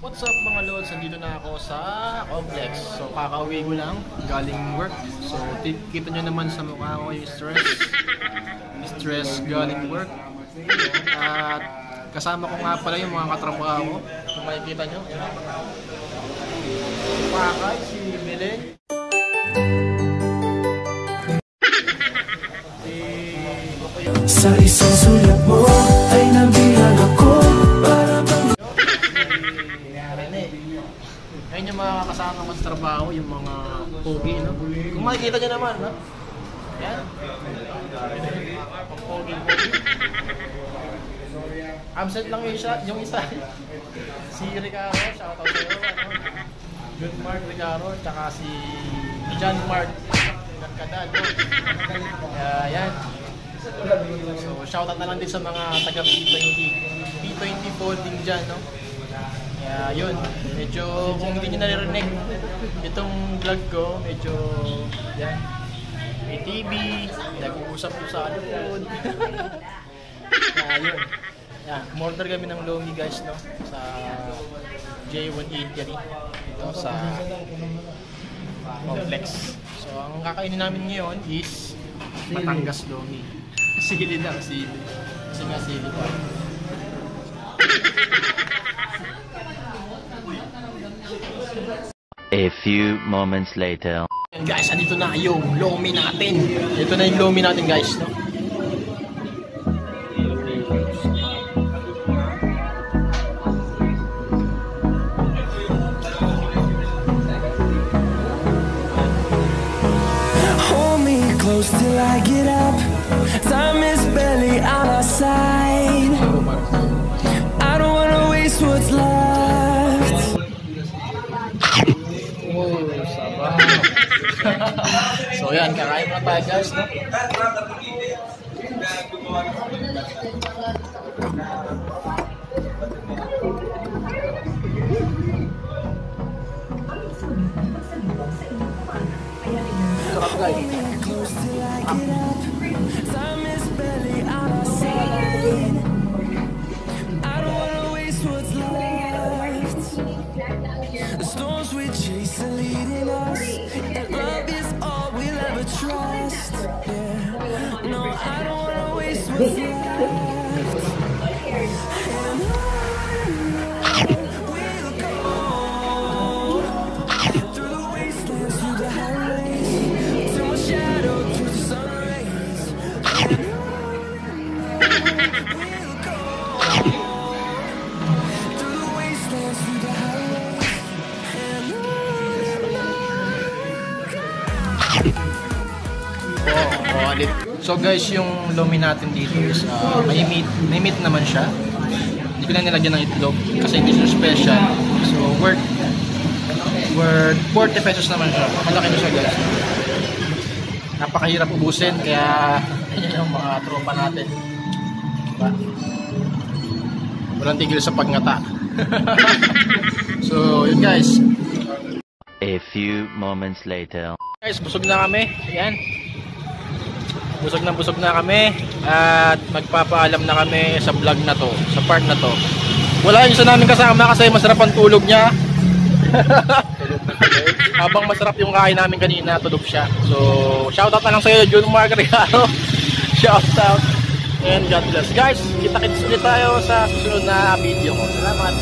What's up mga lods? Nandito na ako sa complex. So kakauwi ko lang galing work. So kita nyo naman sa mukha ko yung stress galing work. At kasama ko nga pala yung mga katrabaho ko. Kung makikita nyo, si Pakay, si Belen, sa isang sulat mo ay nabihag ako para bang Rene. Ayun yung mga kasama ko sa trabaho, yung mga pogi, no? Kung makikita nyo naman, no? Yan. Pogi. Absent lang yung isa. Si Ricardo, shoutout sa'yo. Good Mark Ricardo, tsaka si John Mark Nagkadal, no? Yan. So, shoutout na lang din sa mga taga P20 folding dyan, no? Kaya yun, medyo kung hindi nyo naririnig itong vlog ko, medyo yan, may TV, nag-uusap ko sa likod. Kaya yun, yan, umorder kami ng Lomi guys, no? Sa J1 Eatery dito sa complex. So, ang kakainin namin ngayon is Batangas Lomi. Sili lang, sili. Kasi nga sili pa. A few moments later. And guys, andito na yung Lomi natin. Ito na yung Lomi natin guys, no? hold me close till I get up. Time is barely on our side. I don't wanna waste what's left. Oh, sabah. So yan, kakain na tayo guys, no? Sarap guys. Close till I get up. Time is barely on our side. I don't wanna waste what's left. The storms we chase are leading us, and love is all we'll ever trust. Yeah. No, I don't wanna waste what's left. And we'll go through the wastelands, through the highways, till my shadow through the sun rays. And we'll go through the wastelands, through the highways. So guys, yung Lomi natin dito is may meat naman siya. Hindi ko na nilagyan ng itlog kasi hindi siya special. So worth 40 pesos naman siya. Malaki na siya guys. Napakahirap ubusin kaya yan yung mga tropa natin. Diba? Walang tigil sa pagngata. So yun guys. A few moments later. Guys, busog na kami. Ayan. Busog na kami at magpapaalam na kami sa vlog na to, sa part na to. Wala yung isa namin kasama kasi masarap ang tulog niya. Habang masarap yung kain namin kanina, tulog siya. So, shoutout na lang sa'yo, John Mark Ricardo. Shoutout. And God bless. Guys, kita-kits ulit tayo sa susunod na video ko. Salamat.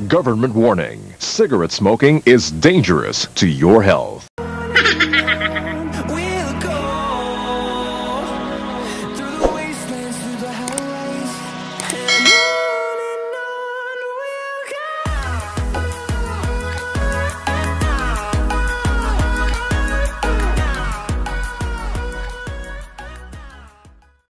Government warning. Cigarette smoking is dangerous to your health.